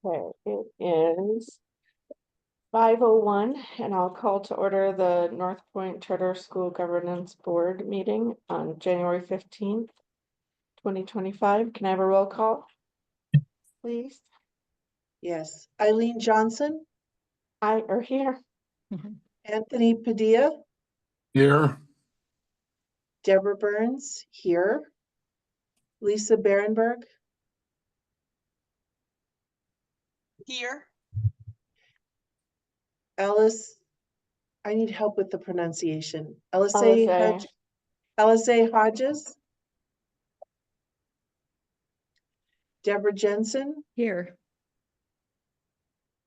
Okay, it is 5:01, and I'll call to order the Northpoint Charter School Governance Board meeting on January 15th, 2025. Can I have a roll call, please? Yes, Eileen Johnson, I are here. Anthony Padilla, Here. Deborah Burns, here. Lisa Berenberg, Here. Alice, I need help with the pronunciation. Alizé. Alizé Hodges, Deborah Jensen, Here.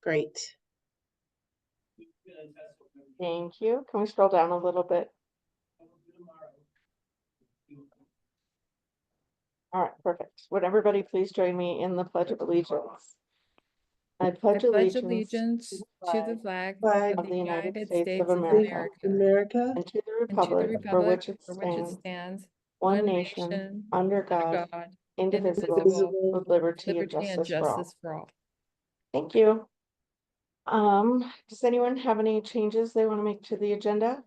great. Thank you. Can we scroll down a little bit? All right, perfect. Would everybody please join me in the Pledge of Allegiance? I pledge allegiance to the flag Flag of the United States of States of America, America, and to the and to the republic for which it for which it stands, stands, one nation, under God, indivisible, indivisible, with liberty and justice for all. Thank you. Does anyone have any changes they want to make to the agenda?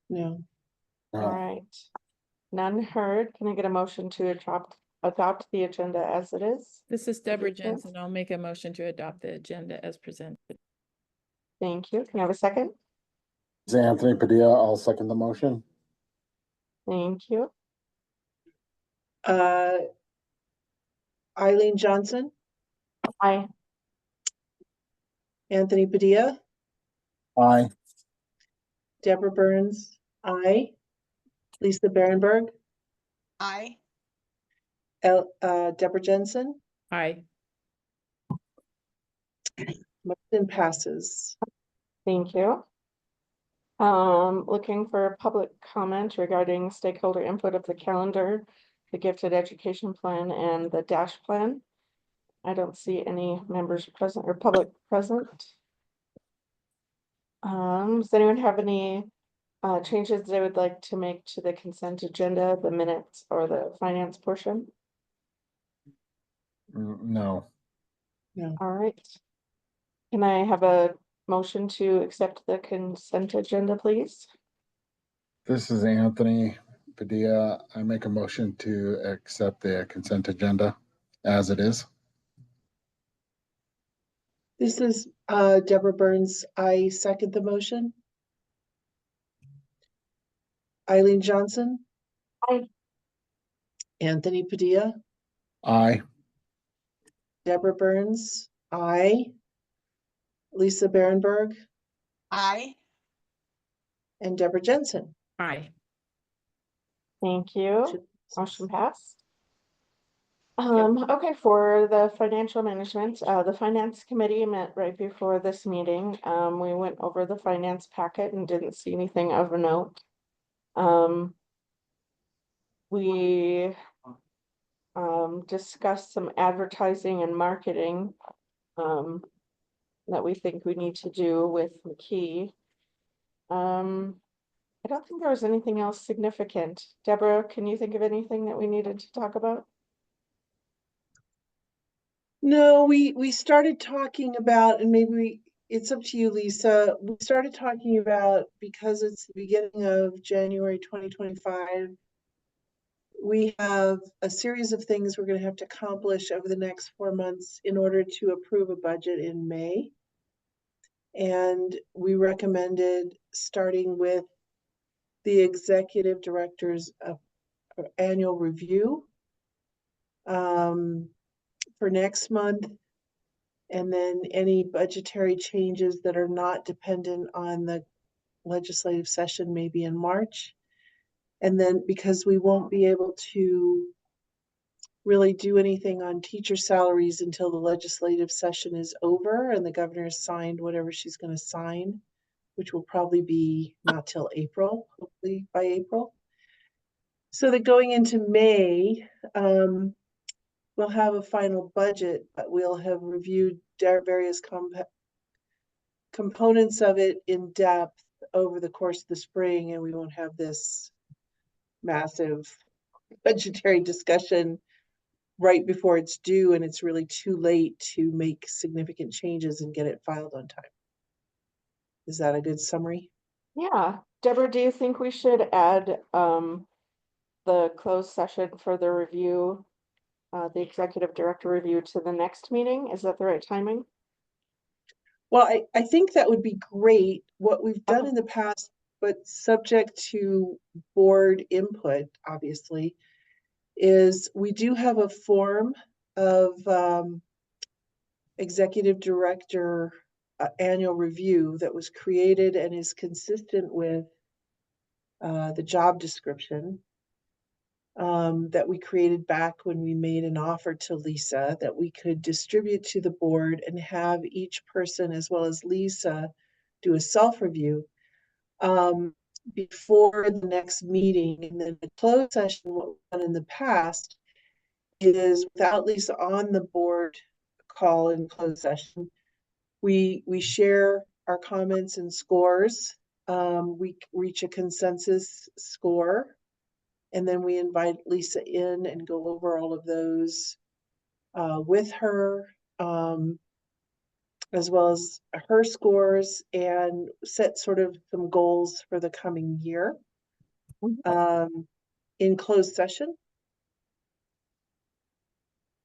no. All right. None heard. Can I get a motion to adopt the agenda as it is? This is Deborah Okay. Jensen. I'll make a motion to adopt the agenda as presented. Thank you. Can I have a second? It's Anthony Padilla. I'll second the motion. Thank you. Eileen Johnson, Aye. Anthony Padilla, Aye. Deborah Burns, aye. Lisa Berenberg, Aye. Deborah Jensen, Aye. motion passes. Thank you. Looking for public comment regarding stakeholder input of the calendar, the gifted education plan, and the DASH plan. I don't see any members present or public present. Does anyone have any changes they would like to make to the consent agenda, the minutes, or the finance portion? No. All right. Can I have a motion to accept the consent agenda, please? This is Anthony Padilla. I make a motion to accept the consent agenda as it is. This is Deborah Burns. I second the motion. Eileen Johnson. Aye. Anthony Padilla. Aye. Deborah Burns. Aye. Lisa Berenberg. Aye. And Deborah Jensen. Aye. Thank you. Motion passed. Okay, for the financial management, the finance committee met right before this meeting. We went over the finance packet and didn't see anything of note. We discussed some advertising and marketing that we think we need to do with McKee. I don't think there was anything else significant. Deborah, can you think of anything that we needed to talk about? No, we started talking about, and maybe it's up to you, Lisa. We started talking about, because it's the beginning of January 2025, we have a series of things we're going to have to accomplish over the next 4 months in order to approve a budget in May. And we recommended starting with the executive director's annual review for next month, and then any budgetary changes that are not dependent on the legislative session, maybe in March. And then, because we won't be able to really do anything on teacher salaries until the legislative session is over and the governor has signed whatever she's going to sign, which will probably be not till April, hopefully by April. So that going into May, we'll have a final budget, but we'll have reviewed various components of it in depth over the course of the spring, and we won't have this massive budgetary discussion right before it's due and it's really too late to make significant changes and get it filed on time. Is that a good summary? Yeah, Deborah, do you think we should add the closed session for the review, the executive director review to the next meeting? Is that the right timing? Well, I think that would be great. What we've done Okay. in the past, but subject to board input, obviously, is we do have a form of executive director annual review that was created and is consistent with the job description that we created back when we made an offer to Lisa that we could distribute to the board and have each person, as well as Lisa, do a self-review before the next meeting. And then the closed session, what we've done in the past is, without Lisa on the board call in closed session, we share our comments and scores. We reach a consensus score, and then we invite Lisa in and go over all of those with her, as well as her scores, and set sort of some goals for the coming year in closed session.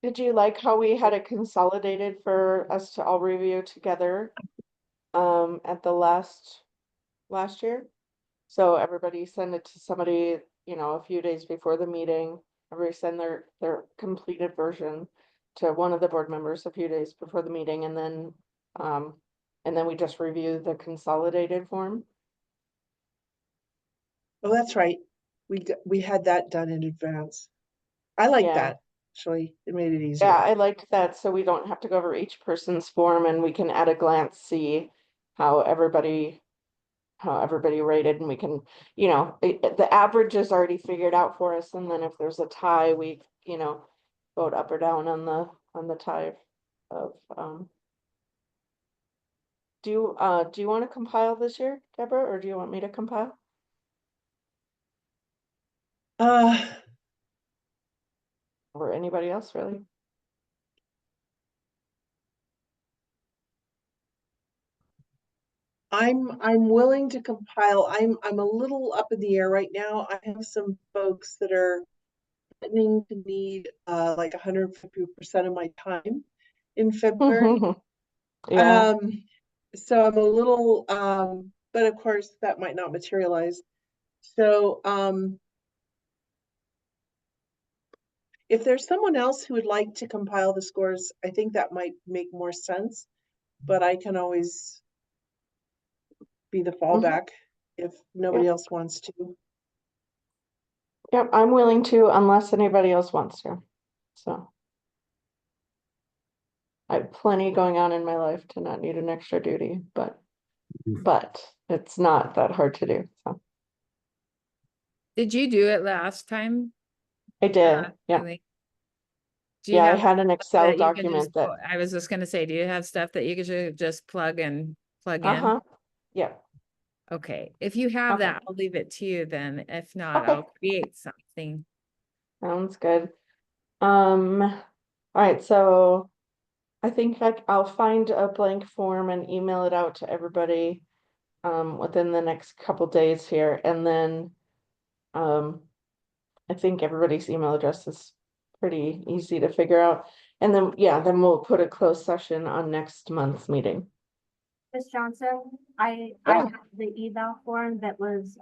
Did you like how we had it consolidated for us to all review together at the last year? So everybody send it to somebody, you know, a few days before the meeting. Everybody send their completed version to one of the board members a few days before the meeting, and then we just review the consolidated form. Oh, that's right. We had that done in advance. I like Yeah. that. Actually, it made it Yeah, easier. I liked that, so we don't have to go over each person's form, and we can at a glance see how everybody rated, and we can, you know, the average is already figured out for us, and then if there's a tie, we, you know, vote up or down on the tie of do you want to compile this year, Deborah, or do you want me to compile? Uh, Or anybody else really? I'm willing to compile. I'm a little up in the air right now. I have some folks that are threatening to need like 150% of my time in February. Yeah, So I'm a little but of course that might not materialize. So if there's someone else who would like to compile the scores, I think that might make more sense, but I can always be the fallback if nobody Yep. else wants to. Yep, I'm willing to unless anybody else wants to. So I have plenty going on in my life to not need an extra duty, but it's not that hard to do. So Did you do it last time? I did. Yeah. Really? Do you Yeah, I have had an Excel that you can just, document that, I was just gonna say, do you have stuff that you could just plug in? uh-huh. Yeah. Okay, if you have Okay. that, I'll leave it to you then. If not, Okay. I'll create something. Sounds good. All right, so I think I'll find a blank form and email it out to everybody within the next couple days here, and then I think everybody's email address is pretty easy to figure out. And then, yeah, then we'll put a closed session on next month's meeting. Ms. Johnson, I Yeah. have the eval form that was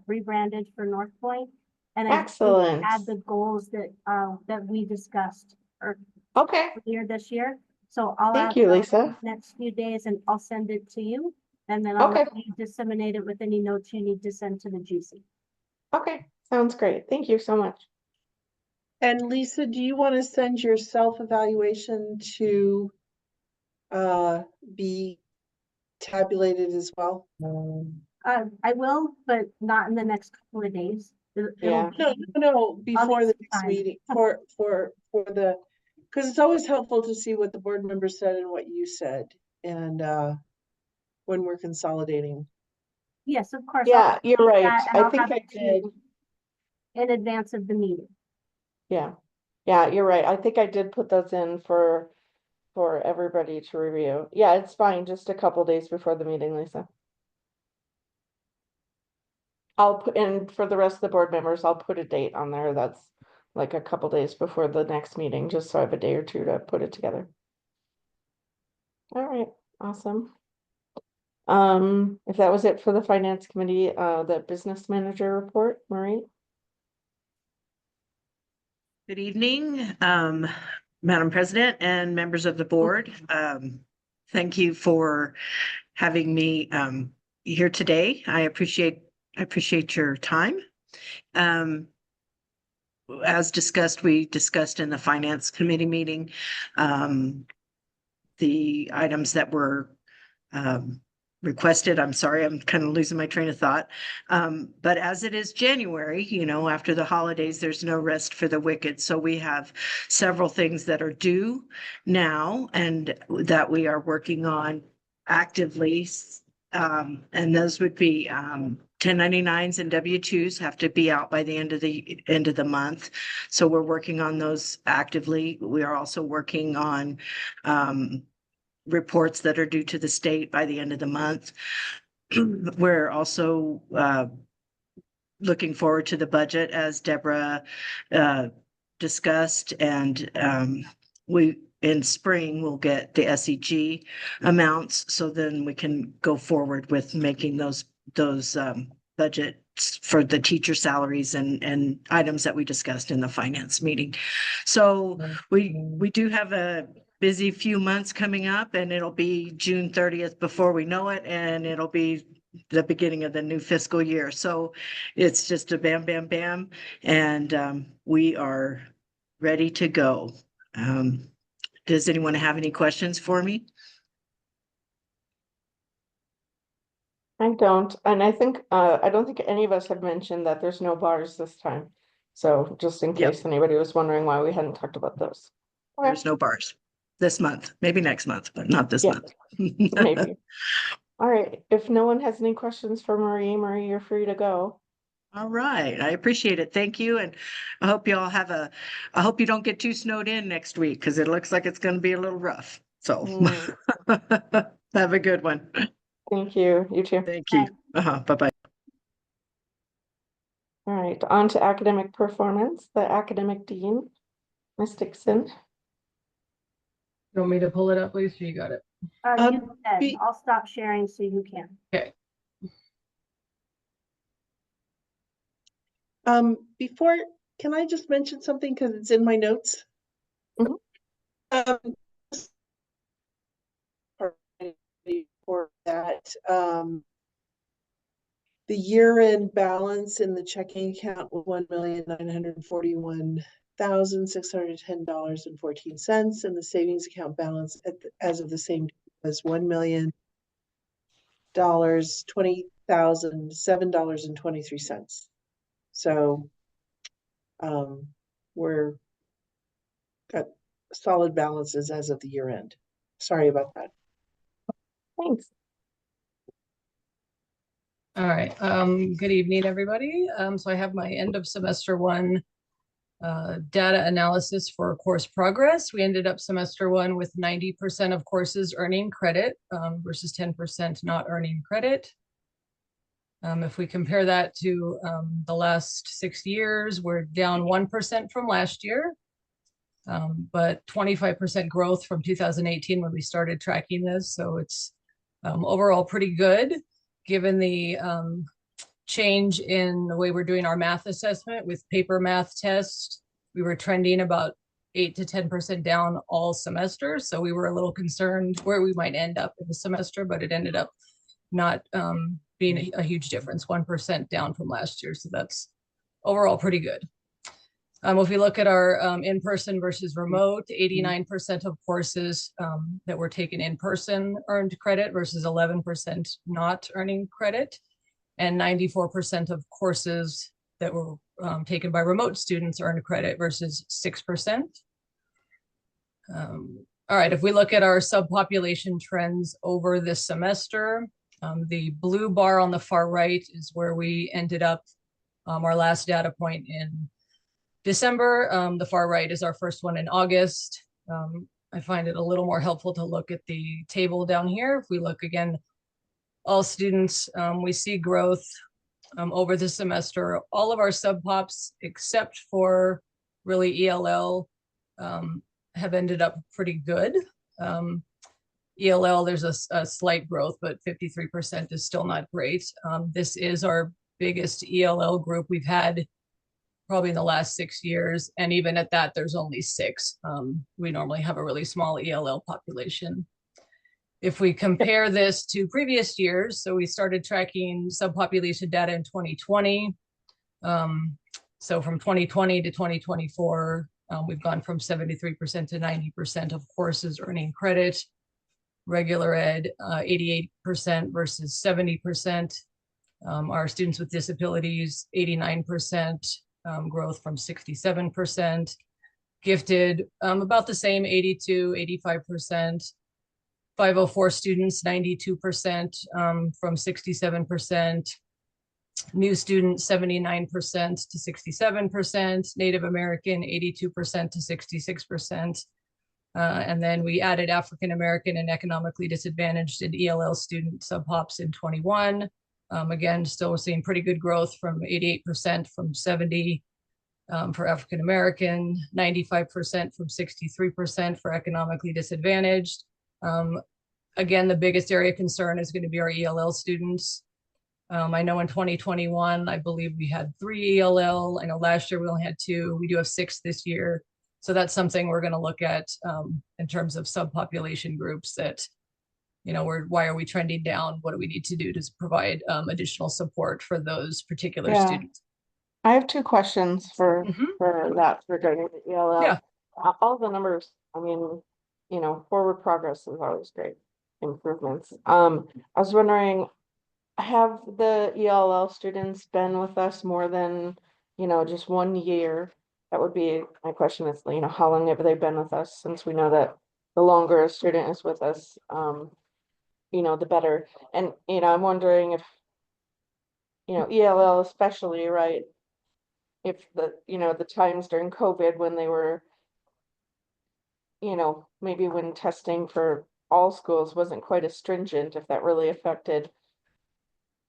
rebranded for Northpoint. And I did Excellent. add the goals that we discussed Okay, earlier this year. So I'll thank add you, those Lisa. next few days and I'll send it to you. And then I'll Okay, let you disseminate it with any notes you need to send to the GC. okay, sounds great. Thank you so much. And Lisa, do you want to send your self-evaluation to be tabulated as well? I will, but not in the next couple of days. Yeah. No, before the some next time. meeting, for the, because it's always helpful to see what the board members said and what you said, and when we're consolidating. Yes, of course. Yeah, you're right. And I I'll think have I it to you did. in advance of the meeting. Yeah. Yeah, you're right. I think I did put those in for everybody to review. Yeah, it's fine, just a couple days before the meeting, Lisa. I'll put in for the rest of the board members, I'll put a date on there that's like a couple days before the next meeting, just so I have a day or two to put it together. All right, awesome. If that was it for the finance committee, the business manager report, Marie? Good evening, Madam President and members of the board. Thank you for having me here today. I appreciate your time. As discussed, we discussed in the finance committee meeting the items that were requested. I'm sorry, I'm kind of losing my train of thought. But as it is January, you know, after the holidays, there's no rest for the wicked. So we have several things that are due now and that we are working on actively. And those would be 1099s and W-2s have to be out by the end of the month. So we're working on those actively. We are also working on reports that are due to the state by the end of the month. We're also looking forward to the budget, as Deborah discussed, and we in spring we'll get the SEG amounts, so then we can go forward with making those budgets for the teacher salaries and items that we discussed in the finance meeting. So we do have a busy few months coming up, and it'll be June 30th before we know it, and it'll be the beginning of the new fiscal year. So it's just a bam, bam, bam, and we are ready to go. Does anyone have any questions for me? I don't, and I think, I don't think any of us have mentioned that there's no bars this time. So just in Yep. case anybody was wondering why we hadn't talked about those. Okay. There's no bars this month, maybe next month, but not this Yeah. month. Maybe. All right, if no one has any questions for Marie, you're free to go. All right, I appreciate it. Thank you. And I hope you all I hope you don't get too snowed in next week, because it looks like it's going to be a little rough. So have a good one. Thank you, you too. Thank you. Bye-bye. All right, on to academic performance, the academic dean, Ms. Dixon. You want me to pull it up, Lisa? You got it. You said, I'll stop sharing so you can. Okay. Before, can I just mention something because it's in my notes? Mhm. For that, the year-end balance in the checking account was $1,941,610.14, and the savings account balance as of the same was $1,020,007.23. So we're got solid balances as of the year end. Sorry about that. Thanks. All right. Good evening, everybody. So I have my end of semester one data analysis for course progress. We ended up semester one with 90% of courses earning credit versus 10% not earning credit. If we compare that to the last 6 years, we're down 1% from last year, but 25% growth from 2018 when we started tracking this. So it's overall pretty good, given the change in the way we're doing our math assessment with paper math test. We were trending about 8 to 10% down all semester. So we were a little concerned where we might end up in the semester, but it ended up not being a huge difference, 1% down from last year. So that's overall pretty good. If we look at our in-person versus remote, 89% of courses that were taken in person earned credit versus 11% not earning credit, and 94% of courses that were taken by remote students earned credit versus 6%. All right, if we look at our subpopulation trends over this semester, the blue bar on the far right is where we ended up our last data point in December, the far right is our first one in August. I find it a little more helpful to look at the table down here. If we look again, all students, we see growth over the semester. All of our sub-pops, except for really ELL, have ended up pretty good. ELL, there's a slight growth, but 53% is still not great. This is our biggest ELL group we've had probably in the last 6 years. And even at that, there's only 6. We normally have a really small ELL population. If we compare this to previous years, so we started tracking subpopulation data in 2020. So from 2020 to 2024, we've gone from 73% to 90% of courses earning credit. Regular ed, 88% versus 70%. Our students with disabilities, 89%, growth from 67%. Gifted, about the same, 82, 85%. 504 students, 92%, from 67%. New students, 79% to 67%. Native American, 82% to 66%. And then we added African American and economically disadvantaged and ELL student sub-pops in 21. Again, still seeing pretty good growth from 88% from 70 for African American, 95% from 63% for economically disadvantaged. Again, the biggest area of concern is going to be our ELL students. I know in 2021, I believe we had 3 ELL. I know last year we only had 2. We do have 6 this year. So that's something we're going to look at in terms of subpopulation groups that, you know, why are we trending down? What do we need to do to provide additional support for those particular Yeah. students? I have 2 questions for Mhm. that regarding the ELL. Yeah. All the numbers, I mean, you know, forward progress is always great. Improvements. I was wondering, have the ELL students been with us more than, you know, just 1 year? That would be my question is, you know, how long have they been with us? Since we know that the longer a student is with us, you know, the better. And, you know, I'm wondering if, you know, ELL especially, right? If the, you know, the times during COVID when they were, you know, maybe when testing for all schools wasn't quite as stringent, if that really affected,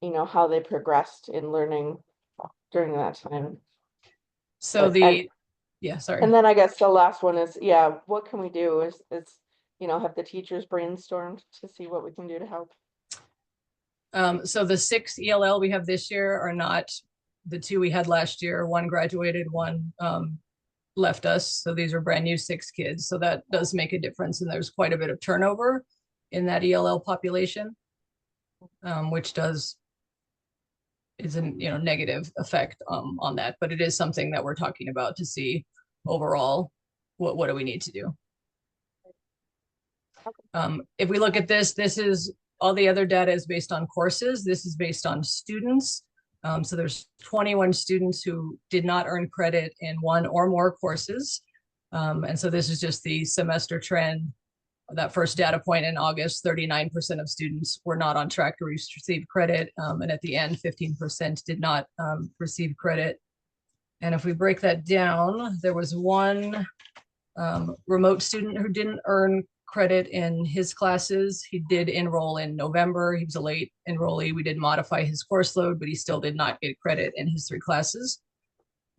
you know, how they progressed in learning during that time. So yeah, sorry. And then I guess the last one is, yeah, what can we do is, you know, have the teachers brainstormed to see what we can do to help? So the 6 ELL we have this year are not the 2 we had last year. 1 graduated, 1 left us. So these are brand new 6 kids. So that does make a difference. And there's quite a bit of turnover in that ELL population, which is a negative effect on that. But it is something that we're talking about to see overall what do we need to do. If we look at this is all the other data is based on courses. This is based on students. So there's 21 students who did not earn credit in 1 or more courses. And so this is just the semester trend. That first data point in August, 39% of students were not on track to receive credit. And at the end, 15% did not receive credit. And if we break that down, there was 1 remote student who didn't earn credit in his classes. He did enroll in November. He was a late enrollee. We did modify his course load, but he still did not get credit in his 3 classes.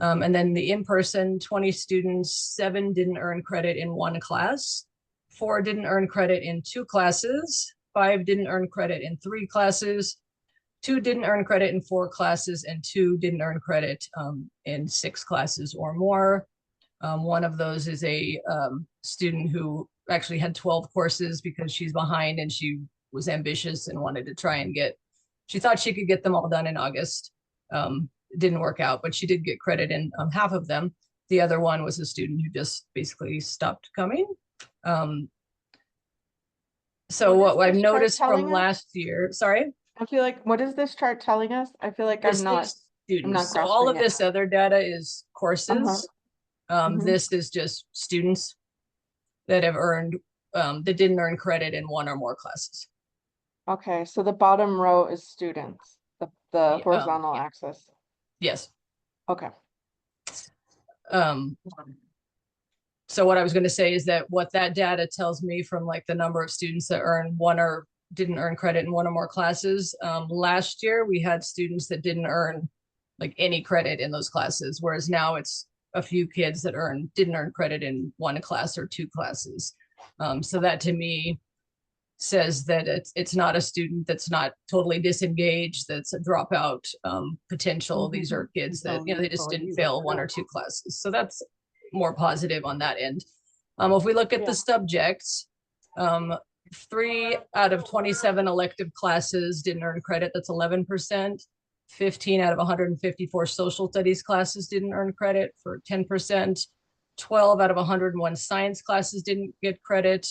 And then the in-person, 20 students, 7 didn't earn credit in 1 class. 4 didn't earn credit in 2 classes. 5 didn't earn credit in 3 classes. 2 didn't earn credit in 4 classes, and 2 didn't earn credit in 6 classes or more. One of those is a student who actually had 12 courses because she's behind and she was ambitious and wanted to try and she thought she could get them all done in August. It didn't work out, but she did get credit in half of them. The other one was a student who just basically stopped coming. So what I've noticed from last year, sorry? I feel like, what is this chart telling us? I feel like I'm not students. So all of this other data is courses. This is just students that have earned, that didn't earn credit in 1 or more classes. Okay, so the bottom row is students, the horizontal axis. Yes. Okay. So what I was going to say is that what that data tells me from like the number of students that earn one or didn't earn credit in one or more classes. Last year we had students that didn't earn like any credit in those classes, whereas now it's a few kids that didn't earn credit in one class or two classes. So that to me says that it's not a student that's not totally disengaged, that's a dropout potential. These are kids that, you know, they just didn't fail one or two classes. So that's more positive on that end. If we look at Yeah. the subjects, 3 out of 27 elective classes didn't earn credit. That's 11%. 15 out of 154 social studies classes didn't earn credit for 10%. 12 out of 101 science classes didn't get credit,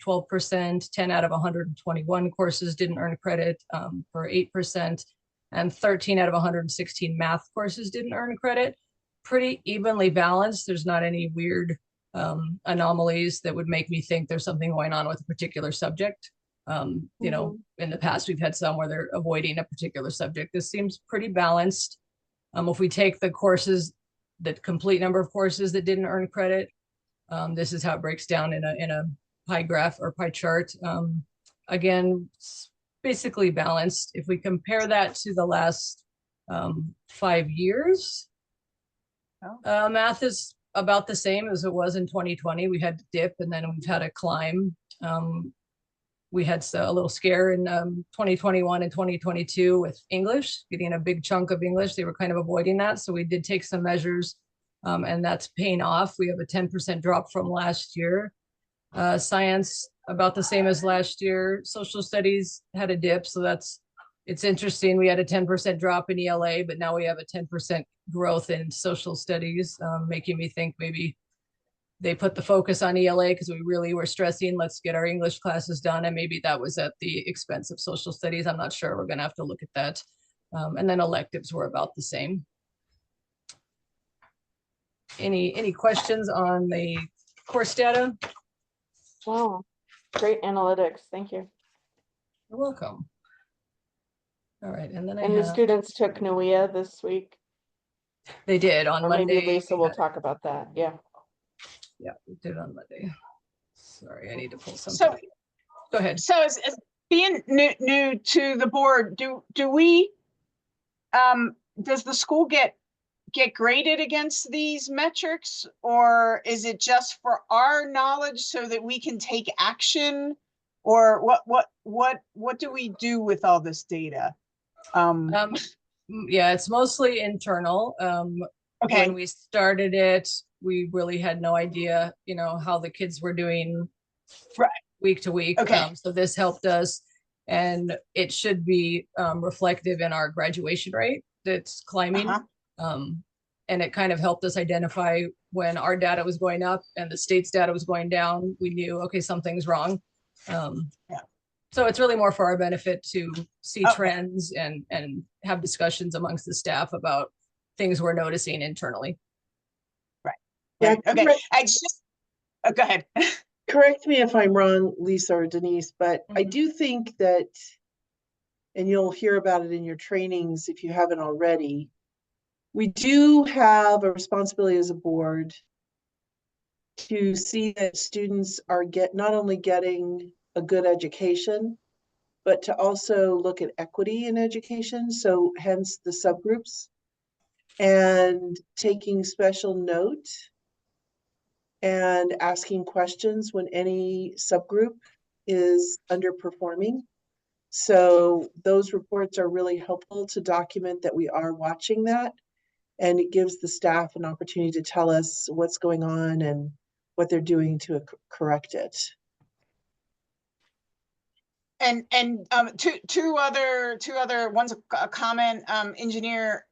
12%. 10 out of 121 courses didn't earn credit, for 8%. And 13 out of 116 math courses didn't earn credit. Pretty evenly balanced. There's not any weird anomalies that would make me think there's something going on with a particular subject. You know, in the past, we've had some where they're avoiding a particular subject. This seems pretty balanced. If we take the courses, the complete number of courses that didn't earn credit, this is how it breaks down in a pie graph or pie chart. Again, basically balanced. If we compare that to the last 5 years, math is about the same as it was in 2020. We had to dip and then we've had a climb. We had a little scare in 2021 and 2022 with English, getting a big chunk of English. They were kind of avoiding that. So we did take some measures and that's paying off. We have a 10% drop from last year. Science, about the same as last year. Social studies had a dip. So it's interesting. We had a 10% drop in ELA, but now we have a 10% growth in social studies, making me think maybe they put the focus on ELA because we really were stressing, let's get our English classes done. And maybe that was at the expense of social studies. I'm not sure. We're going to have to look at that. And then electives were about the same. Any questions on the course data? Wow, great analytics. Thank you. You're welcome. All right. And then And the students took NUIA this week. They did on Or Monday. maybe Lisa will talk about that. Yeah. Yeah, we did on Monday. Sorry, I need to pull something. So, go ahead. So as being new to the board, do we, does the school get graded against these metrics, or is it just for our knowledge so that we can take action? Or what do we do with all this data? Yeah, it's mostly internal. Okay. When we started it, we really had no idea, you know, how the kids were doing Right. week to week. Okay. So this helped us, and it should be reflective in our graduation rate that's climbing. And it kind of helped us identify when our data was going up and the state's data was going down. We knew, okay, something's wrong. Yeah. So it's really more for our benefit to see Okay. trends and have discussions amongst the staff about things we're noticing internally. Yeah, Okay. correct. I just, go ahead. Correct me if I'm wrong, Lisa or Denise, but I do think that, and you'll hear about it in your trainings if you haven't already, we do have a responsibility as a board to see that students are not only getting a good education, but to also look at equity in education. So hence the subgroups, and taking special note and asking questions when any subgroup is underperforming. So those reports are really helpful to document that we are watching that, and it gives the staff an opportunity to tell us what's going on and what they're doing to correct it. And two other one's a comment, engineer.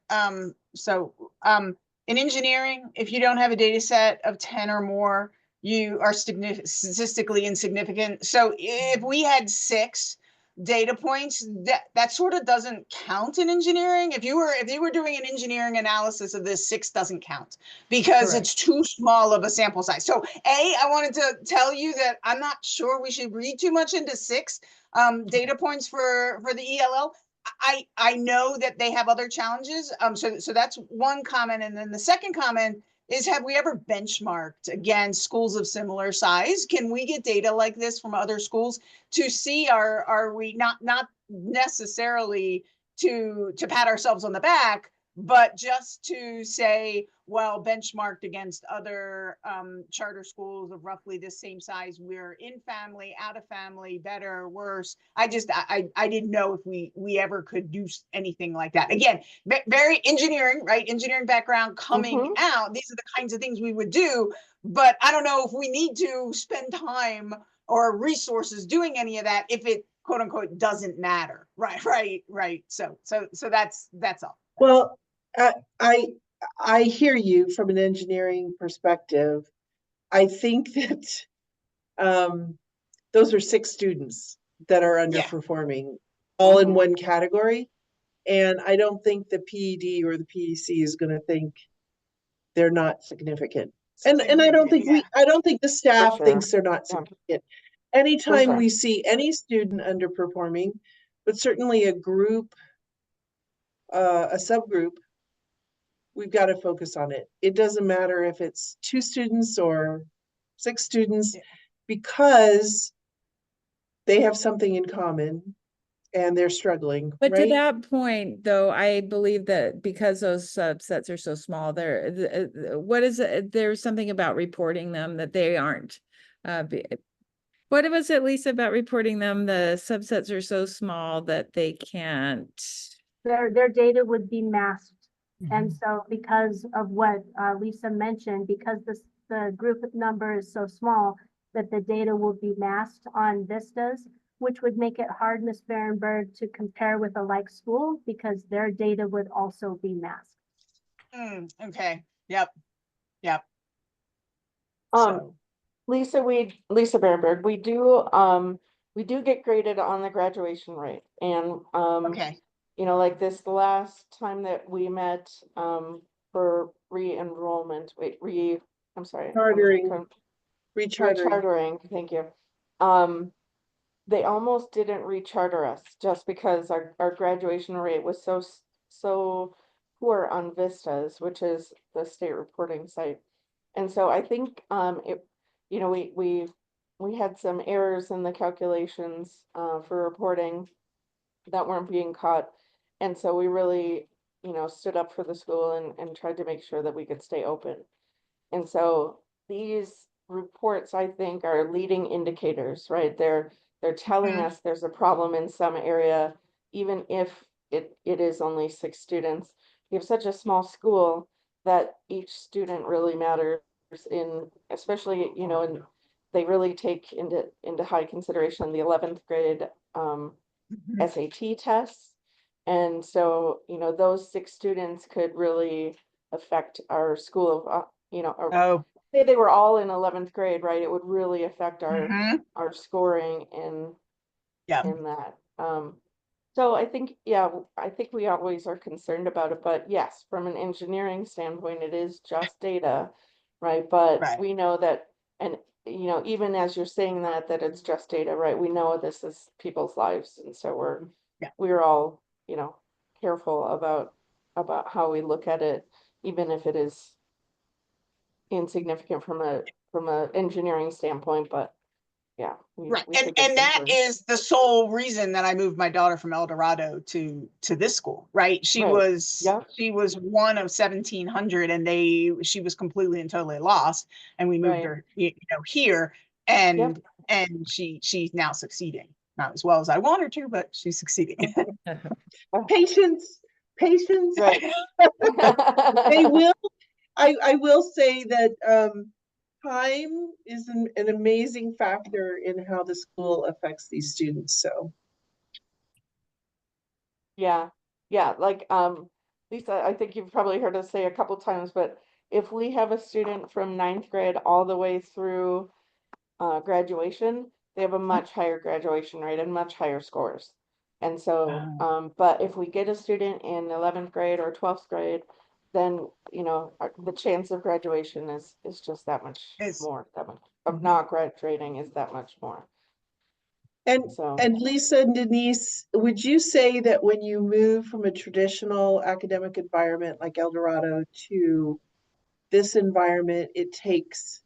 In engineering, if you don't have a data set of 10 or more, you are statistically insignificant. So if we had 6 data points, that sort of doesn't count in engineering. If you were doing an engineering analysis of this, 6 doesn't count because Correct. It's too small of a sample size. So I wanted to tell you that I'm not sure we should read too much into 6 data points for the ELL. I know that they have other challenges. So that's one comment. And then the second comment is have we ever benchmarked against schools of similar size? Can we get data like this from other schools to see are we not necessarily to pat ourselves on the back, but just to say, well, benchmarked against other charter schools of roughly the same size, we're in family, out of family, better, worse. I didn't know if we ever could do anything like that. Again, very engineering, right? Engineering background coming Mhm. out. These are the kinds of things we would do, but I don't know if we need to spend time or resources doing any of that if it quote unquote doesn't matter. Right. So that's all. Well, I I hear you from an engineering perspective. I think that those are 6 students that are Yeah. underperforming, all in Mhm. one category. And I don't think the PED or the PEC is going to think they're not significant. And Significant, yeah. I don't think the For staff sure. thinks they're not Yeah. significant. For Anytime sure. we see any student underperforming, but certainly a group, a subgroup, we've got to focus on it. It doesn't matter if it's 2 students or 6 students, Yeah. because they have something in common and they're struggling, But to right? that point, though, I believe that because those subsets are so small, what is it? There's something about reporting them that they aren't. What was it, Lisa, about reporting them? The subsets are so small that they can't. Their data would be masked. And Mhm. so because of what Lisa mentioned, because the group number is so small, that the data will be masked on vistas, which would make it hard, Ms. Berenberg, to compare with a like school because their data would also be masked. Okay. Yep. Um, So Lisa Berenberg, we do get graded on the graduation rate. And okay. you know, like this, the last time that we met for re-enrollment, I'm sorry, Rechartering. rechartering, thank you. They almost didn't recharter us just because our graduation rate was so poor on Vistas, which is the state reporting site. And so I think you know, we had some errors in the calculations for reporting that weren't being caught. And so we really, you know, stood up for the school and tried to make sure that we could stay open. And so these reports, I think, are leading indicators, right? They're telling Mhm. us there's a problem in some area, even if it is only 6 students. We have such a small school that each student really matters in, especially, you know, and they really take into high consideration the 11th grade Mhm. SAT tests. And so, you know, those 6 students could really affect our school of, you know, Oh. say they were all in 11th grade, right? It would really affect Mhm. our scoring Yeah. in that. So I think, yeah, I think we always are concerned about it, but yes, from an engineering standpoint, it is just data, right? But Right. we know that, and you know, even as you're saying that it's just data, right? We know this is people's lives, and so Yeah. we're all, you know, careful about how we look at it, even if it is insignificant from a engineering standpoint, but yeah, Right. we And think it's that important. is the sole reason that I moved my daughter from El Dorado to this school, right? Right. Yeah. She was one of 1,700 and she was completely and totally lost. And we moved Right. her, here Yep. and she's now succeeding. Not as well as I want her to, but she's succeeding. Patience, patience. Right. They will, I will say that time is an amazing factor in how the school affects these students, so. Yeah, yeah, like, Lisa, I think you've probably heard us say a couple times, but if we have a student from 9th grade all the way through graduation, they have a much higher graduation rate and much higher scores. And so, but if we get a student in 11th grade or 12th grade, then, you know, the chance of graduation is just that much Is more, that much of not graduating is that much more. And So, Lisa and Denise, would you say that when you move from a traditional academic environment like El Dorado to this environment, it takes,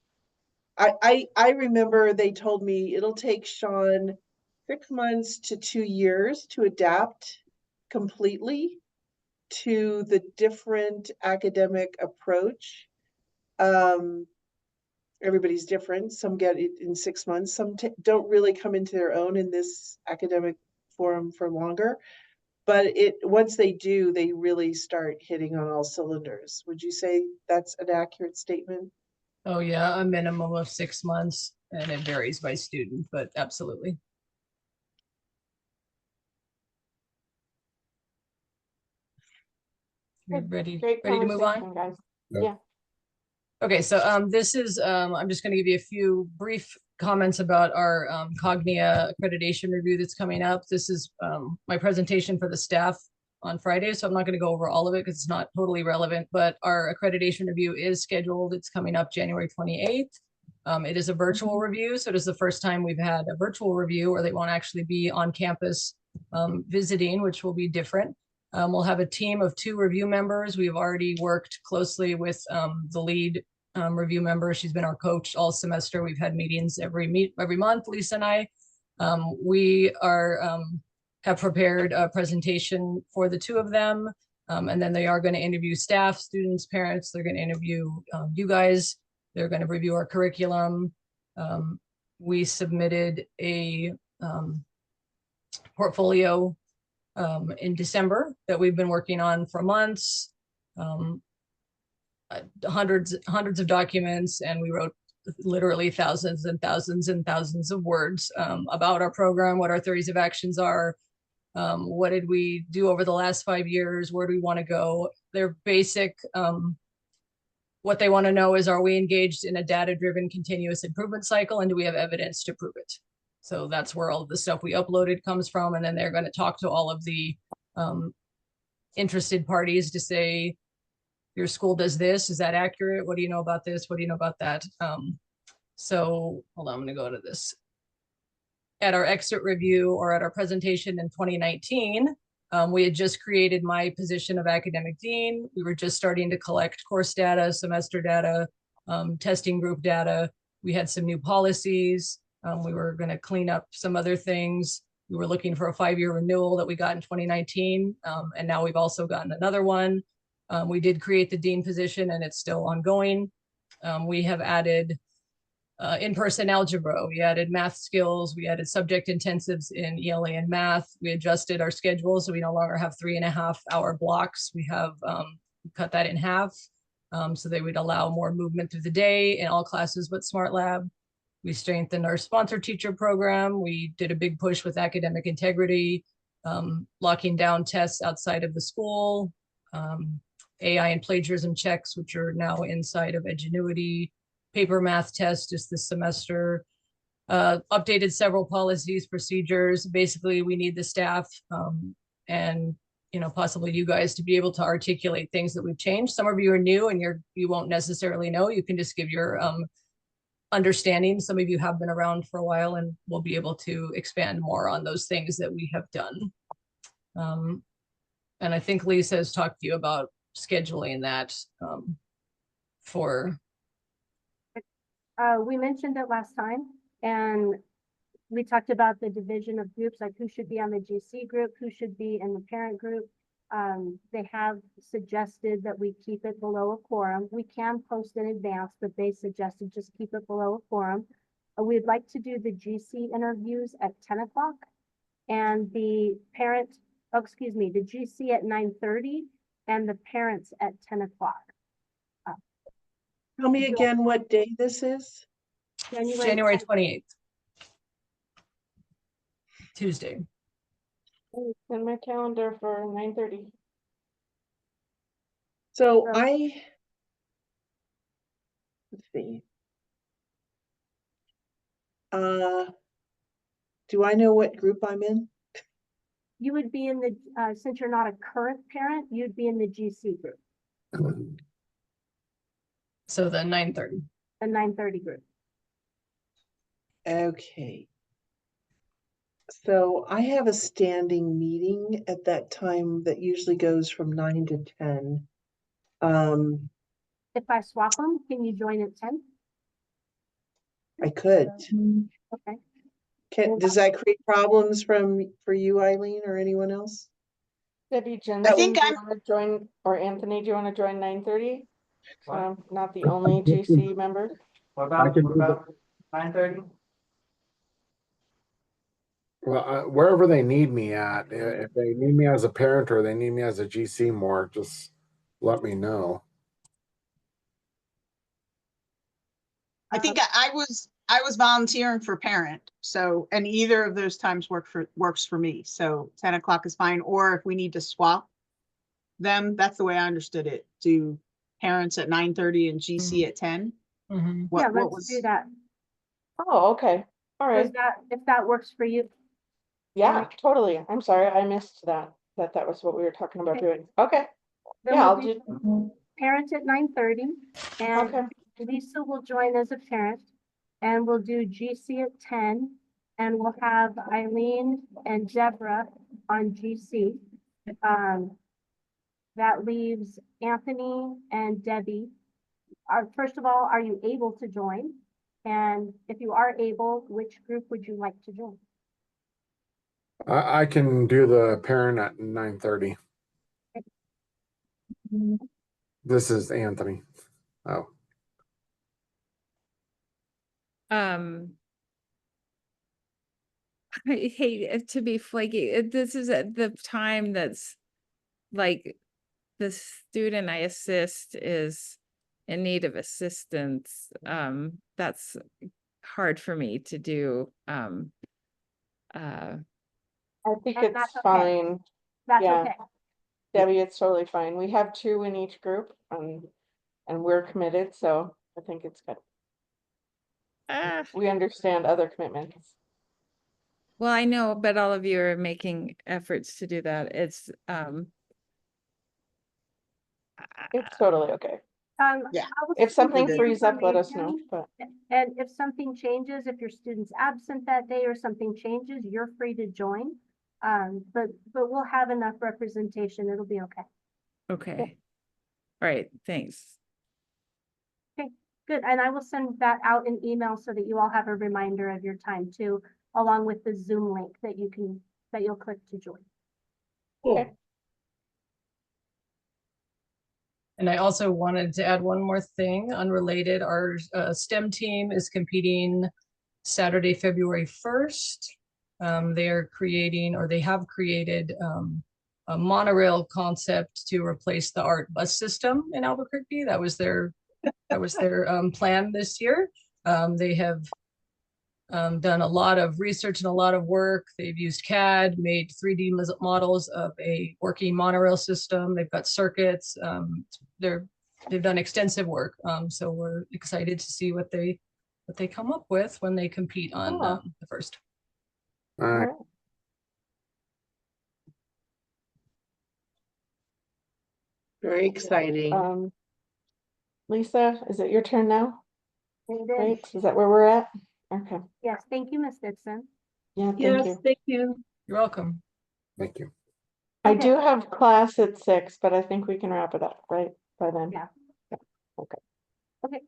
I remember they told me it'll take Sean 6 months to 2 years to adapt completely to the different academic approach. Everybody's different. Some get it in 6 months. Some don't really come into their own in this academic forum for longer. But once they do, they really start hitting on all cylinders. Would you say that's an accurate statement? Oh, yeah, a minimum of 6 months, and it varies by student, but absolutely. We ready Great to move on? conversation, guys. Yep. Yeah. Okay, so this is, I'm just going to give you a few brief comments about our Cognia accreditation review that's coming up. This is my presentation for the staff on Friday, so I'm not going to go over all of it because it's not totally relevant, but our accreditation review is scheduled. It's coming up January 28th. It is a virtual review, so it is the first time we've had a virtual review, or they won't actually be on campus visiting, which will be different. We'll have a team of 2 review members. We've already worked closely with the lead review member. She's been our coach all semester. We've had meetings every month, Lisa and I. We have prepared a presentation for the 2 of them. And then they are going to interview staff, students, parents. They're going to interview you guys. They're going to review our curriculum. We submitted a portfolio in December that we've been working on for months, hundreds of documents, and we wrote literally thousands and thousands and thousands of words about our program, what our theories of actions are, what did we do over the last 5 years, where do we want to go. Their basic, what they want to know is, are we engaged in a data-driven continuous improvement cycle, and do we have evidence to prove it? So that's where all of the stuff we uploaded comes from. And then they're going to talk to all of the interested parties to say, your school does this, is that accurate? What do you know about this? What do you know about that? So hold on, I'm going to go to this. At our exit review, or at our presentation in 2019, we had just created my position of academic dean. We were just starting to collect course data, semester data, testing group data. We had some new policies. We were going to clean up some other things. We were looking for a 5-year renewal that we got in 2019. And now we've also gotten another one. We did create the dean position, and it's still ongoing. We have added in-person algebra. We added math skills. We added subject intensives in ELA and math. We adjusted our schedule, so we no longer have 3.5-hour blocks. We have cut that in half, so they would allow more movement through the day in all classes but Smart Lab. We strengthened our sponsor teacher program. We did a big push with academic integrity, locking down tests outside of the school, AI and plagiarism checks, which are now inside of Edgenuity, paper math test just this semester, updated several policies, procedures. Basically, we need the staff and possibly you guys to be able to articulate things that we've changed. Some of you are new and you won't necessarily know. You can just give your understanding. Some of you have been around for a while, and we'll be able to expand more on those things that we have done. And I think Lisa has talked to you about scheduling that for. We mentioned it last time, and we talked about the division of groups, like who should be on the GC group, who should be in the parent group. They have suggested that we keep it below a quorum. We can post in advance, but they suggested just keep it below a quorum. We'd like to do the GC interviews at 10 o'clock and the the GC at 9:30 and the parents at 10 o'clock. Tell me again what day this is? January 28th. Tuesday. It's in my calendar for 9:30. So let's see. Do I know what group I'm in? You would be in the, since you're not a current parent, you'd be in the GC group, So the 9:30. the 9:30 group. Okay. So I have a standing meeting at that time that usually goes from 9 to 10. If I swap them, can you join at 10? I could. Okay. Does that create problems for you, Eileen, or anyone else? Debbie Jensen, think do you I'm- want to join, or Anthony, do you want to join 9:30? Not the only GC member. I can do the- 9:30? Well, wherever they need me at, if they need me as a parent or they need me as a GC more, just let me know. I think I was volunteering for parent, so, and either of those times works for me, so 10 o'clock is fine, or if we need to swap them, that's the way I understood it, do parents at 9:30 and GC at 10? Mhm. Yeah, What let's do was, that. Oh, okay. All Does right. that, if that works for you? Yeah, totally. I'm sorry. I missed that was what we were talking about Okay. doing. Okay. Then Yeah, we'll I'll do, parent at 9:30, and okay. Lisa will join as a parent, and we'll do GC at 10, and we'll have Eileen and Deborah on GC. That leaves Anthony and Debbie. First of all, are you able to join? And if you are able, which group would you like to join? I can do the parent at 9:30. This is Anthony. Oh, I hate to be flaky. This is at the time that's like the student I assist is in need of assistance. That's hard for me to do. I think And it's that's okay. fine. That's Yeah. okay. Debbie, it's totally fine. We have 2 in each group, and we're committed, so I think it's good. We understand other commitments. Well, I know, but all of you are making efforts to do that. It's It's totally okay. Yeah. I will If send you something the frees up, let us know, information, but and if something changes, if your student's absent that day or something changes, you're free to join. But we'll have enough representation. It'll be okay. okay. All right, thanks. Okay, good. And I will send that out in email so that you all have a reminder of your time too, along with the Zoom link that you'll click to join. okay. And I also wanted to add one more thing unrelated. Our STEM team is competing Saturday, February 1st. They are creating, or they have created, a monorail concept to replace the ART bus system in Albuquerque. That was their plan this year. They have done a lot of research and a lot of work. They've used CAD, made 3D models of a working monorail system. They've got circuits. They've done extensive work. So we're excited to see what they come up with when they compete on Oh. the first. all right. Very exciting. Lisa, is it your turn now? It is. Right? Is that where we're at? Okay. Yes, thank you, Ms. Dixon. Yeah, thank you. Thank you. You're welcome. Thank you. I Okay. do have class at 6, but I think we can wrap it up, right? By then. Yeah. Yeah, okay. Okay,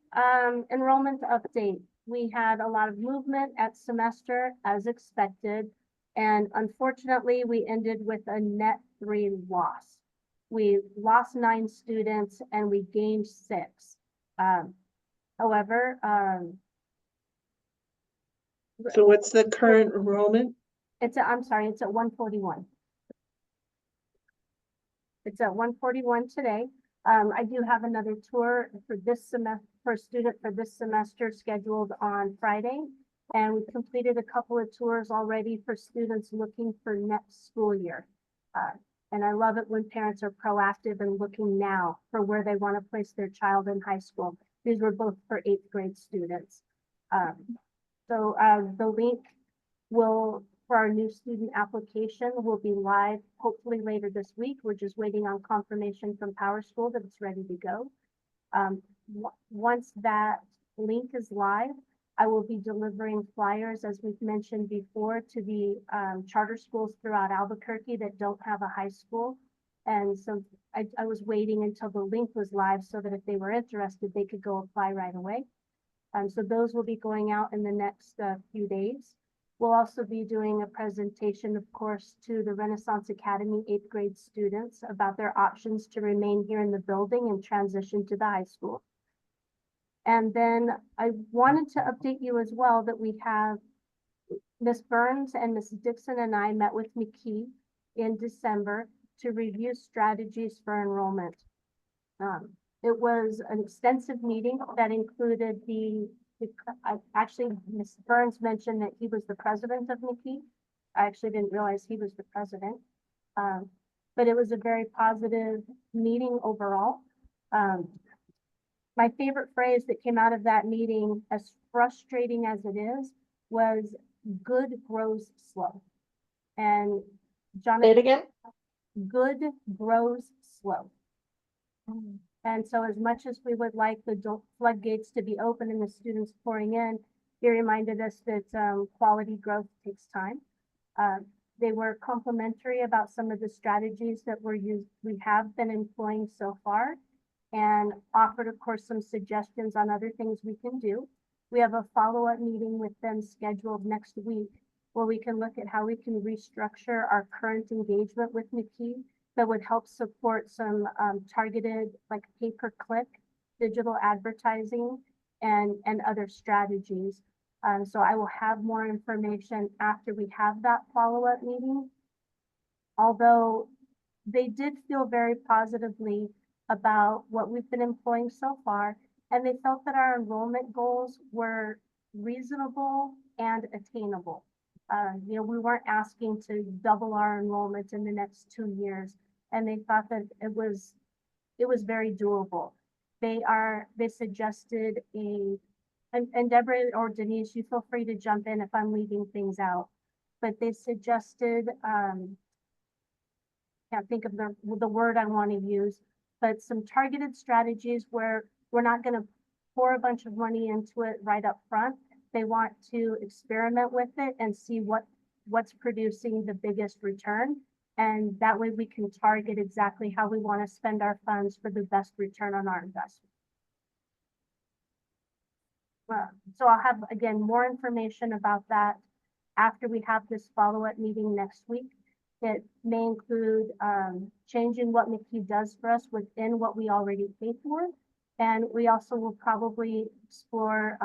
enrollment update. We had a lot of movement at semester as expected. And unfortunately, we ended with a net 3 loss. We lost 9 students and we gained 6. However, So what's the current enrollment? I'm sorry, it's at 141. It's at 141 today. I do have another tour for this semester, for a student for this semester scheduled on Friday. And we've completed a couple of tours already for students looking for next school year. And I love it when parents are proactive and looking now for where they want to place their child in high school. These were both for 8th grade students. So the link for our new student application will be live hopefully later this week. We're just waiting on confirmation from Power School that it's ready to go. Once that link is live, I will be delivering flyers, as we've mentioned before, to the charter schools throughout Albuquerque that don't have a high school. And so I was waiting until the link was live so that if they were interested, they could go apply right away. So those will be going out in the next few days. We'll also be doing a presentation, of course, to the Renaissance Academy 8th grade students about their options to remain here in the building and transition to the high school. And then I wanted to update you as well that we have Miss Burns and Miss Dixon and I met with McKee in December to review strategies for enrollment. It was an extensive meeting that included actually, Ms. Burns mentioned that he was the president of McKee. I actually didn't realize he was the president. But it was a very positive meeting overall. My favorite phrase that came out of that meeting, as frustrating as it is, was good grows slow. And Say it Jonathan, again? good grows slow. And so as much as we would like the floodgates to be open and the students pouring in, he reminded us that quality growth takes time. They were complimentary about some of the strategies that we have been employing so far, and offered, of course, some suggestions on other things we can do. We have a follow-up meeting with them scheduled next week where we can look at how we can restructure our current engagement with McKee that would help support some targeted, like pay-per-click digital advertising and other strategies. So I will have more information after we have that follow-up meeting. Although they did feel very positively about what we've been employing so far, and they felt that our enrollment goals were reasonable and attainable. We weren't asking to double our enrollment in the next 2 years, and they thought that it was very doable. They suggested and Deborah or Denise, you feel free to jump in if I'm leaving things out, but they suggested, can't think of the word I want to use, but some targeted strategies where we're not going to pour a bunch of money into it right up front. They want to experiment with it and see what's producing the biggest return. And that way we can target exactly how we want to spend our funds for the best return on our investment. So I'll have, again, more information about that after we have this follow-up meeting next week. It may include changing what McKee does for us within what we already pay for. And we also will probably explore,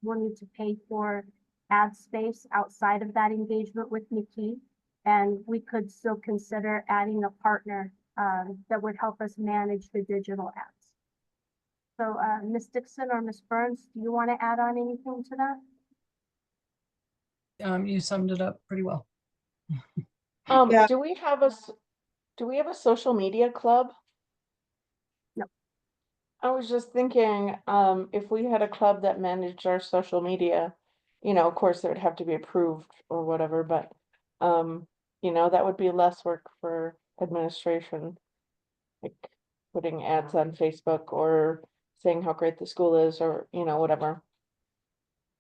we'll need to pay for ad space outside of that engagement with McKee. And we could still consider adding a partner that would help us manage the digital ads. So Ms. Dixon or Ms. Burns, do you want to add on anything to that? You summed it up pretty well. Yeah. Do we have a social media club? No. I was just thinking, if we had a club that managed our social media, of course it would have to be approved or whatever, but that would be less work for administration. Like putting ads on Facebook or saying how great the school is or, whatever.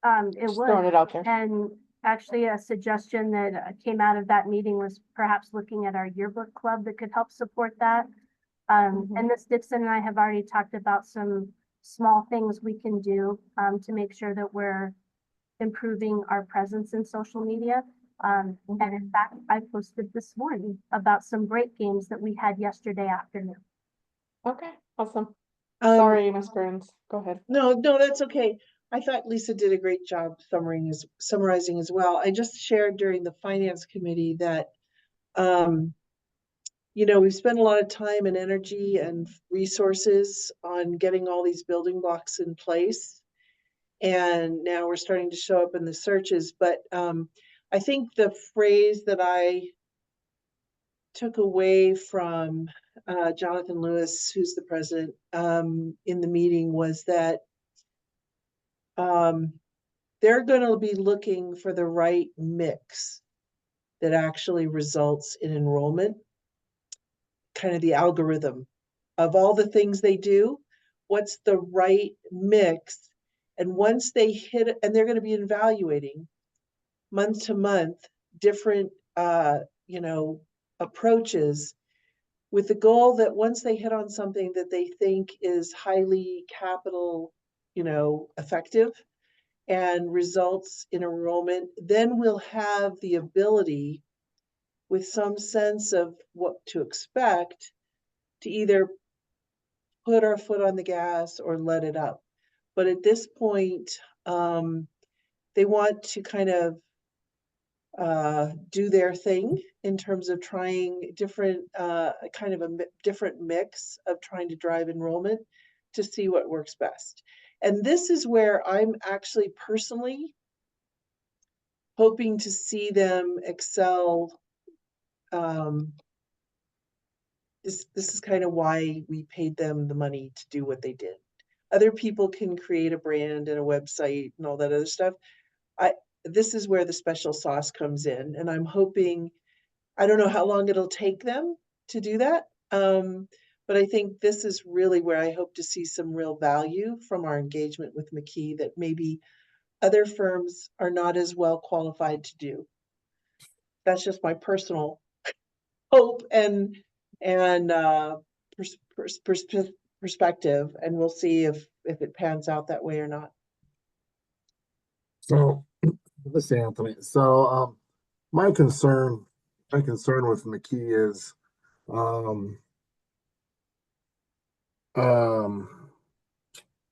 It Just would. throwing it out there. And actually a suggestion that came out of that meeting was perhaps looking at our yearbook club that could help support that. And Ms. Dixon and I have already talked about some small things we can do to make sure that we're improving our presence in social media. And in fact, I posted this morning about some break games that we had yesterday afternoon. Okay, awesome. Sorry, Ms. Burns, go ahead. No, that's okay. I thought Lisa did a great job summarizing as well. I just shared during the finance committee that, we've spent a lot of time and energy and resources on getting all these building blocks in place. And now we're starting to show up in the searches. But I think the phrase that I took away from Jonathan Lewis, who's the president, in the meeting was that they're going to be looking for the right mix that actually results in enrollment, kind of the algorithm of all the things they do. What's the right mix? And once they hit it, and they're going to be evaluating month to month different, approaches with the goal that once they hit on something that they think is highly capital, effective and results in enrollment, then we'll have the ability, with some sense of what to expect, to either put our foot on the gas or let it up. But at this point, they want to kind of do their thing in terms of trying different, kind of a different mix of trying to drive enrollment to see what works best. And this is where I'm actually personally hoping to see them excel. This is kind of why we paid them the money to do what they did. Other people can create a brand and a website and all that other stuff. This is where the special sauce comes in, and I'm hoping, I don't know how long it'll take them to do that. But I think this is really where I hope to see some real value from our engagement with McKee that maybe other firms are not as well qualified to do. That's just my personal hope and perspective, and we'll see if it pans out that way or not. So, this is Anthony. So, my concern with McKee is,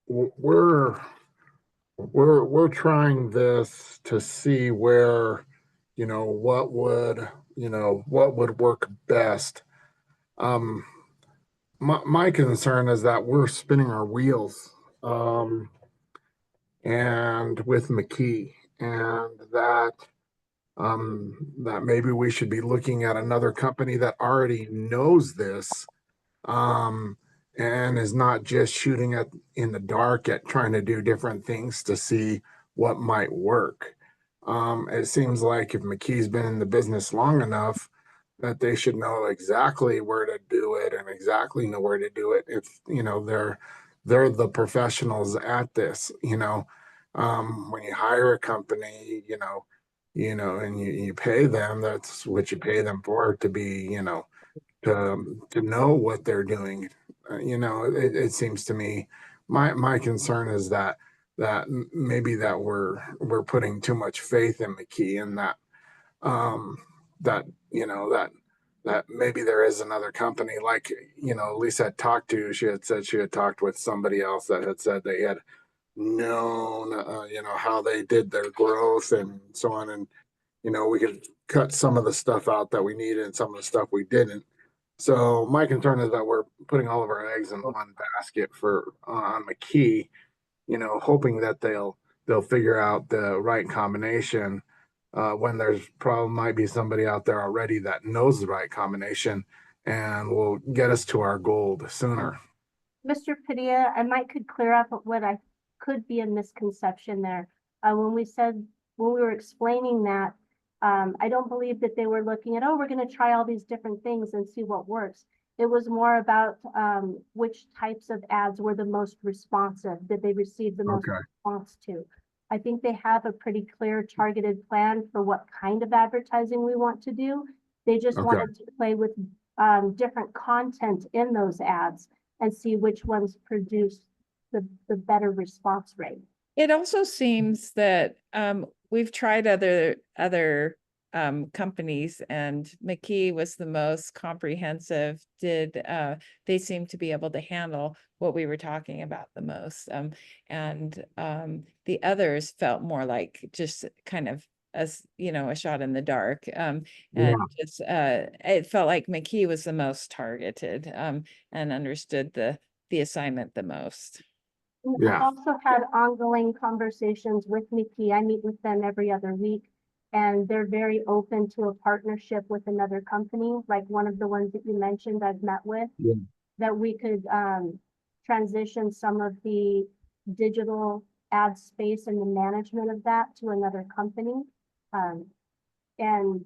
we're trying this to see where, what would work best. My concern is that we're spinning our wheels, and with McKee, and that maybe we should be looking at another company that already knows this, and is not just shooting in the dark at trying to do different things to see what might work. It seems like if McKee's been in the business long enough, that they should know exactly where to do it and exactly know where to do it. If they're the professionals at this. When you hire a company, and you pay them, that's what you pay them for, to be, to know what they're doing. It seems to me, my concern is that maybe that we're putting too much faith in McKee, and that maybe there is another company, like, Lisa had talked to, she had said she had talked with somebody else that had said they had known, how they did their growth and so on. And, we could cut some of the stuff out that we needed and some of the stuff we didn't. So my concern is that we're putting all of our eggs in one basket on McKee, hoping that they'll figure out the right combination, when there's probably might be somebody out there already that knows the right combination and will get us to our goal sooner. Mr. Padilla, I might could clear up what I could be a misconception there. When we were explaining that, I don't believe that they were looking at, oh, we're going to try all these different things and see what works. It was more about which types of ads were the most responsive, that they received the most response to. I think they have a pretty clear targeted plan for what kind of advertising we want to do. They just wanted to play with different content in those ads and see which ones produce the better response rate. It also seems that we've tried other companies, and McKee was the most comprehensive. They seem to be able to handle what we were talking about the most, and the others felt more like just kind of a shot in the dark, and just it felt like McKee was the most targeted, and understood the assignment the most. I've also had ongoing conversations with McKee. I meet with them every other week, and they're very open to a partnership with another company, like one of the ones that you mentioned I've met with, that we could transition some of the digital ad space and the management of that to another company. And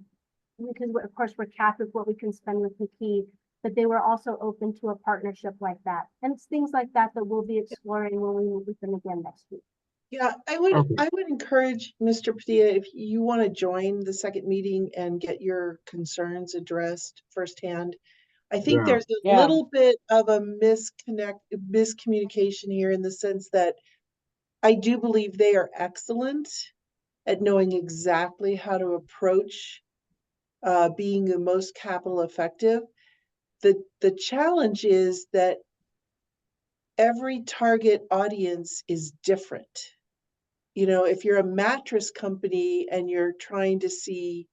because of course we're capped with what we can spend with McKee, but they were also open to a partnership like that. And it's things like that that we'll be exploring when we meet with them again next week. Yeah, I would encourage Mr. Padilla, if you want to join the second meeting and get your concerns addressed firsthand, I think Yeah. there's a Yeah. little bit of a miscommunication here in the sense that I do believe they are excellent at knowing exactly how to approach being the most capital effective. The challenge is that every target audience is different. You know, if you're a mattress company and you're trying to see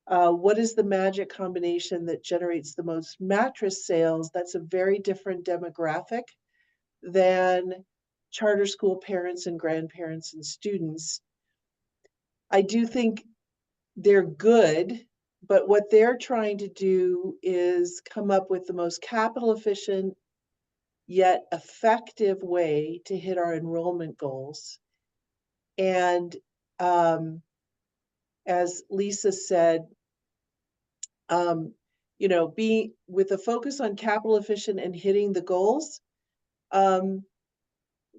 what is the magic combination that generates the most mattress sales, that's a very different demographic than charter school parents and grandparents and students. I do think they're good, but what they're trying to do is come up with the most capital efficient yet effective way to hit our enrollment goals. And as Lisa said, you know, be with a focus on capital efficient and hitting the goals,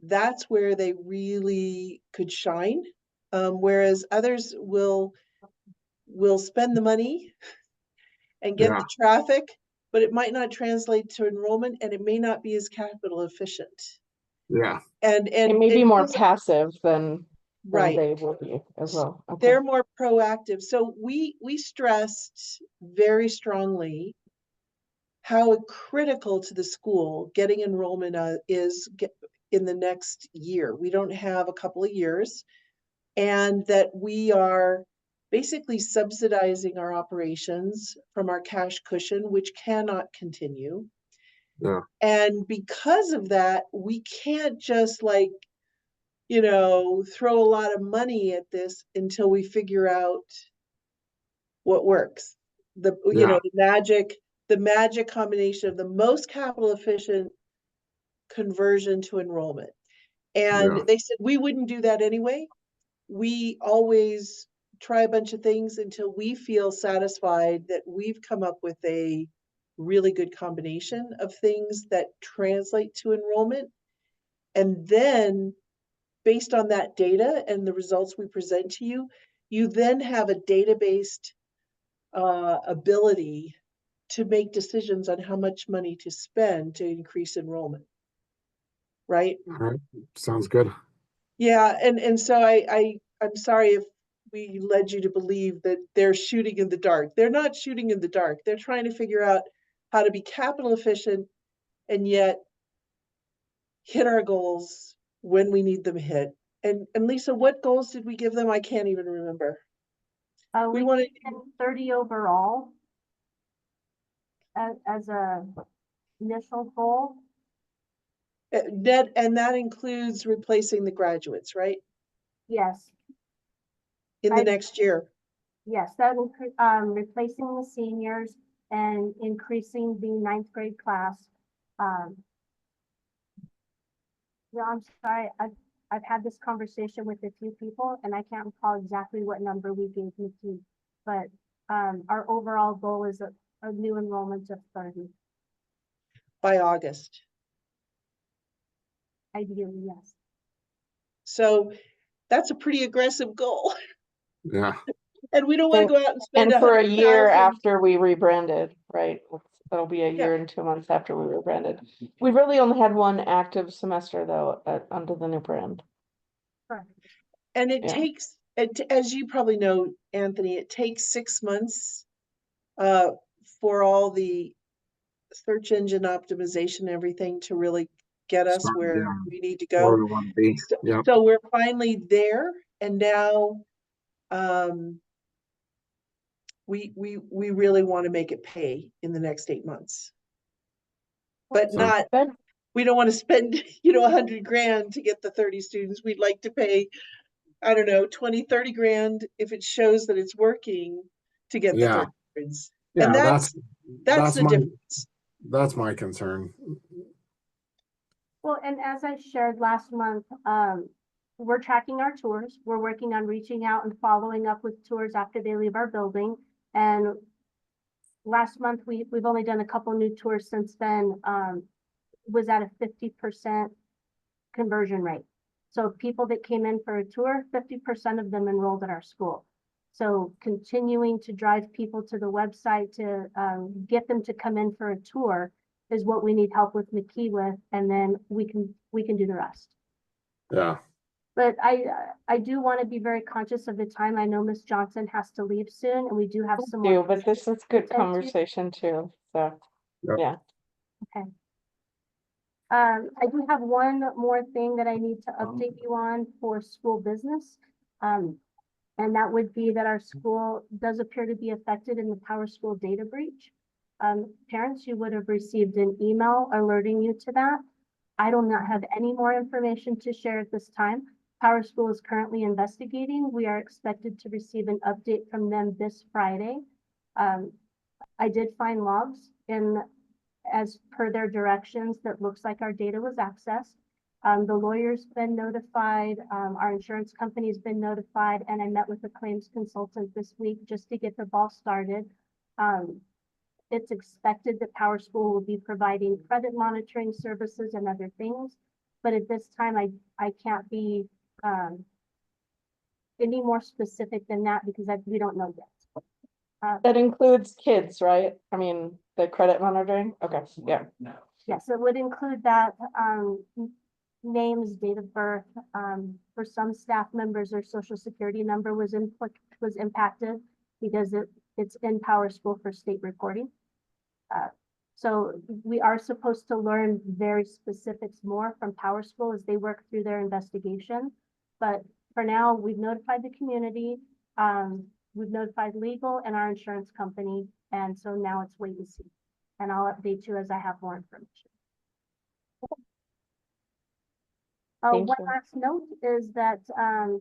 that's where they really could shine. Whereas others will spend the money and get Yeah. the traffic, but it might not translate to enrollment and it may not be as capital efficient. Yeah. And It may be more these- passive than right. they will be as well. Okay. They're more proactive. So we stressed very strongly how critical to the school getting enrollment is in the next year. We don't have a couple of years, and that we are basically subsidizing our operations from our cash cushion, which cannot continue. Yeah. And because of that, we can't just like, you know, throw a lot of money at this until we figure out what works. You know, the magic combination of the most capital efficient conversion to enrollment. And Yeah. they said we wouldn't do that anyway. We always try a bunch of things until we feel satisfied that we've come up with a really good combination of things that translate to enrollment. And then based on that data and the results we present to you, you then have a data-based ability to make decisions on how much money to spend to increase enrollment. Right? All right. Sounds good. Yeah, and so I'm sorry if we led you to believe that they're shooting in the dark. They're not shooting in the dark. They're trying to figure out how to be capital efficient and yet hit our goals when we need them hit. And Lisa, what goals did we give them? I can't even remember. We We wanted gave them 30 overall as a initial goal. that, and that includes replacing the graduates, right? Yes, In the I- next year. yes, that will replacing the seniors and increasing the 9th grade class. Yeah, I'm sorry, I've had this conversation with a few people and I can't recall exactly what number we gave Nikki, but our overall goal is a new enrollment of 30, By August. ideally, yes. So that's a pretty aggressive goal. Yeah. And we don't want to go out and spend And for a year 100,000. after we rebranded, right? It'll be a Yeah. year and 2 months after we rebranded. We really only had one active semester though, under the new brand. Correct. And it Yeah. takes, as you probably know, Anthony, it takes 6 months for all the search engine optimization and everything to really get us Start, where yeah, we need to where go. we want to be. So, Yeah. so we're finally there, and now we really want to make it pay in the next 8 months. But So- not, Good. we don't want to spend, you know, 100 grand to get the 30 students. We'd like to pay, I don't know, 20, 30 grand if it shows that it's working to get the Yeah. 30 students. Yeah, And that's the my difference. that's my concern. Well, and as I shared last month, we're tracking our tours. We're working on reaching out and following up with tours after they leave our building. And last month, we've only done a couple new tours since then, was at a 50% conversion rate. So people that came in for a tour, 50% of them enrolled at our school. So continuing to drive people to the website to get them to come in for a tour is what we need help with McKee with, and then we can do the rest. Yeah. But I do want to be very conscious of the time. I know Miss Johnson has to leave soon, and we do have some more. But this is good Thank you. conversation too, so, Yep. yeah. Okay. I do have one more thing that I need to update you on for school business. And that would be that our school does appear to be affected in the Power School data breach. Parents, you would have received an email alerting you to that. I do not have any more information to share at this time. Power School is currently investigating. We are expected to receive an update from them this Friday. I did find logs as per their directions that looks like our data was accessed. The lawyer's been notified, our insurance company's been notified, and I met with the claims consultant this week just to get the ball started. It's expected that Power School will be providing credit monitoring services and other things, but at this time, I can't be any more specific than that because we don't know yet. That includes kids, right? I mean, the credit monitoring, okay, yeah. Yes, it would include that, names, date of birth. For some staff members, their social security number was impacted because it's in Power School for state reporting. So we are supposed to learn very specifics more from Power School as they work through their investigation. But for now, we've notified the community, we've notified legal and our insurance company, and so now it's wait and see. And I'll update you as I have more information. Thank One you. last note is that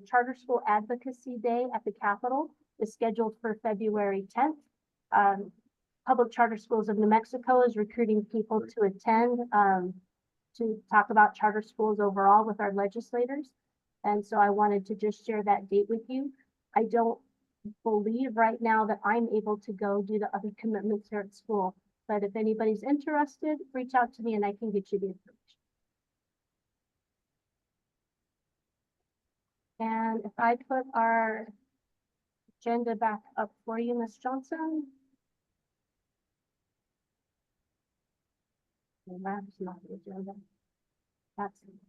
Charter School Advocacy Day at the Capitol is scheduled for February 10th. Public Charter Schools of New Mexico is recruiting people to attend to talk about charter schools overall with our legislators. And so I wanted to just share that date with you. I don't believe right now that I'm able to go due to other commitments here at school. But if anybody's interested, reach out to me and I can get you the information. And if I put our agenda back up for you, Ms. Johnson. No, that's not the agenda. That's the agenda.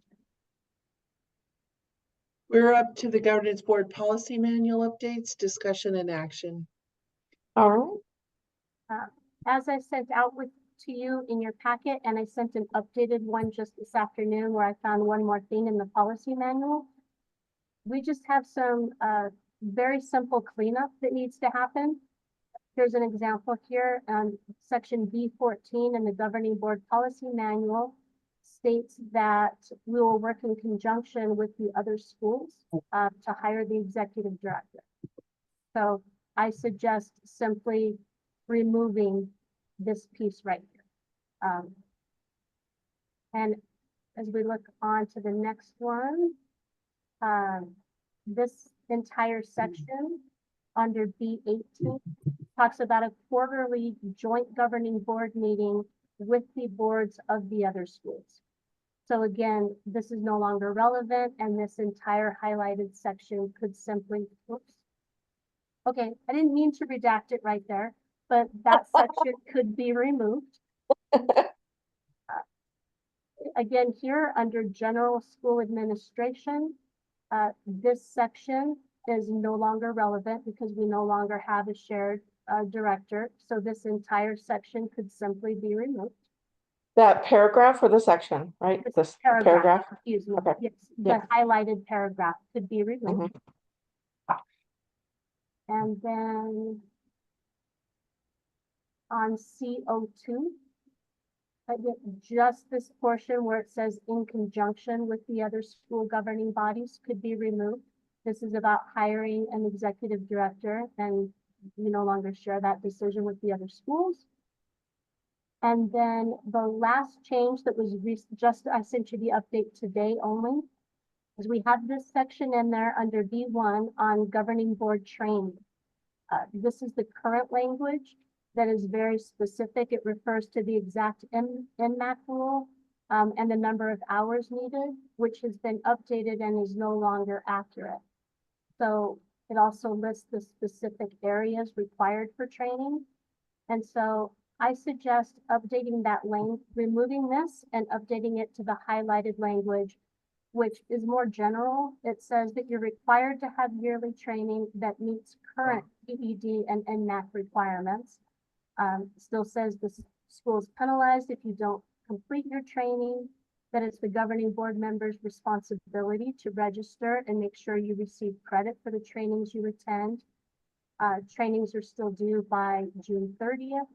We're up to the governance board policy manual updates, discussion and action. All right, As I sent out to you in your packet, and I sent an updated one just this afternoon where I found one more thing in the policy manual. We just have some very simple cleanup that needs to happen. Here's an example here. Section B14 in the governing board policy manual states that we will work in conjunction with the other schools to hire the executive director. So I suggest simply removing this piece right here. And as we look on to the next one, this entire section under B18 talks about a quarterly joint governing board meeting with the boards of the other schools. So again, this is no longer relevant and this entire highlighted section could simply, oops. Okay, I didn't mean to redact it right there, but that section could be removed. Again, here under general school administration, this section is no longer relevant because we no longer have a shared director. So this entire section could simply be removed. that paragraph or the section, right? This paragraph? Excuse me. Okay. Yes, Yeah. the highlighted paragraph could be removed. Mhm. And then on CO2, just this portion where it says in conjunction with the other school governing bodies could be removed. This is about hiring an executive director and we no longer share that decision with the other schools. And then the last change that was I sent you the update today only, is we have this section in there under B1 on governing board training. This is the current language that is very specific. It refers to the exact NMAC rule and the number of hours needed, which has been updated and is no longer accurate. So It also lists the specific areas required for training. And so I suggest updating that lane, removing this and updating it to the highlighted language, which is more general. It says that you're required to have yearly training that meets current PED and NMAC requirements. Still says the school is penalized if you don't complete your training, that it's the governing board member's responsibility to register and make sure you receive credit for the trainings you attend. Trainings are still due by June 30th.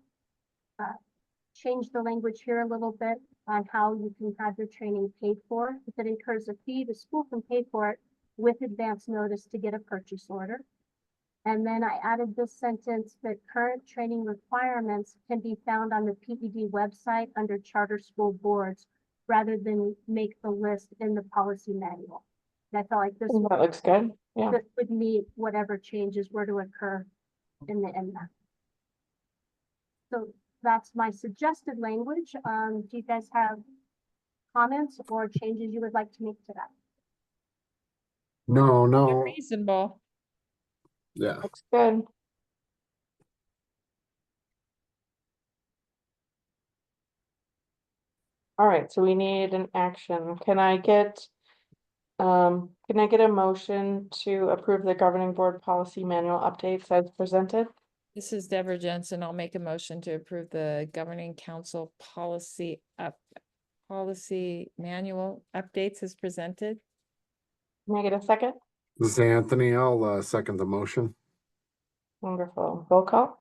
Change the language here a little bit on how you can have your training paid for. If it incurs a fee, the school can pay for it with advance notice to get a purchase order. And then I added this sentence that current training requirements can be found on the PED website under charter school boards rather than make the list in the policy manual. And I felt like this, That looks good. Yeah. this would meet whatever changes were to occur in the NMAC. So that's my suggested language. Do you guys have comments or changes you would like to make to that? No, Reasonable. yeah. Looks good. All right, so we need an action. Can I get a motion to approve the governing board policy manual updates as presented? This is Deborah Jensen. I'll make a motion to approve the governing council policy manual updates as presented. Can I get a second? This is Anthony. I'll second the motion. Wonderful. Roll call?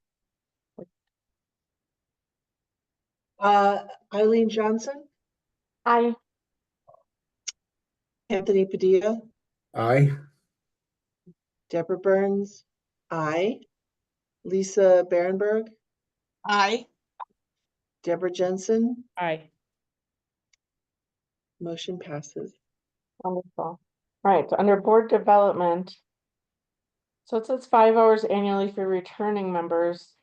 Eileen Johnson, Aye. Anthony Padilla, Aye. Deborah Burns, aye. Lisa Berenberg, Aye. Deborah Jensen, Aye. motion passes. Wonderful. All right, so under board development. So it says 5 hours annually for returning members.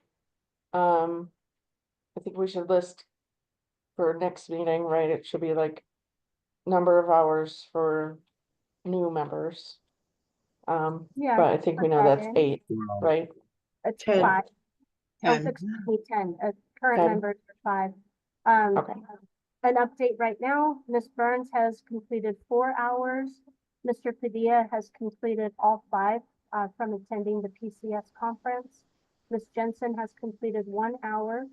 I think we should list for next meeting, right? It should be like number of hours for new members. Yeah, But I think we put know that that's in. 8, right? It's 10. 5. Oh, 10. excuse me, 10. Current 10. members are 5. Okay. An update right now, Ms. Burns has completed 4 hours. Mr. Padilla has completed all 5 from attending the PCS conference. Ms. Jensen has completed 1 hour.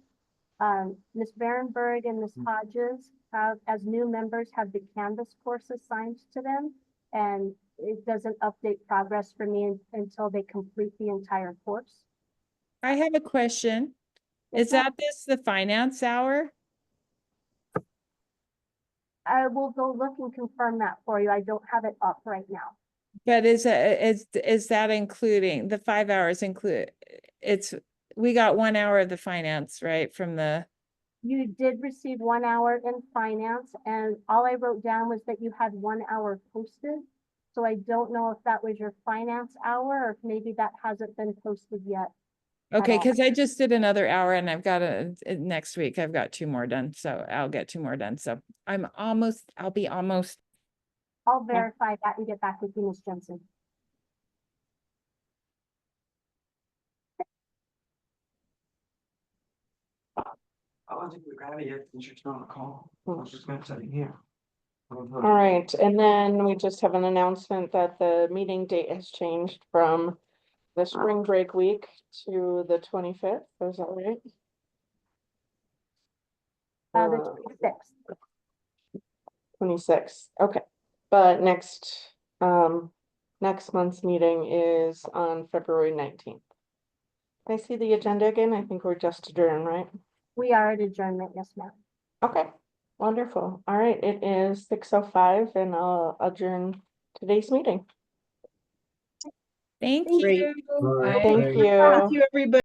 Ms. Berenberg and Ms. Hodges have, as new members, have the Canvas course assigned to them. And it doesn't update progress for me until they complete the entire course. I have a question. Yes, Is ma'am. that the finance hour? I will go look and confirm that for you. I don't have it up right now. But is that including the 5 hours include, we got 1 hour of the finance, right, from the, You did receive 1 hour in finance, and all I wrote down was that you had 1 hour posted. So I don't know if that was your finance hour or if maybe that hasn't been posted yet. okay, all. because I just did another hour and I've got next week, I've got 2 more done, so I'll get 2 more done, so I'll be almost. I'll verify that and get back with you, Ms. Jensen. I wasn't gonna grab it yet, since you're still on the call. I was just gonna set it here. All right, and then we just have an announcement that the meeting date has changed from the spring break week to the 25th. Is that right? The 26th. 26th. Okay. But next month's meeting is on February 19th. Can I see the agenda again? I think we're just adjourned, right? We are at adjournment, yes, ma'am. Okay, wonderful. All right, it is 6:05 and I'll adjourn today's meeting. Thank Thank you. Great. All right, Thank thanks. you. Thank you, everybody.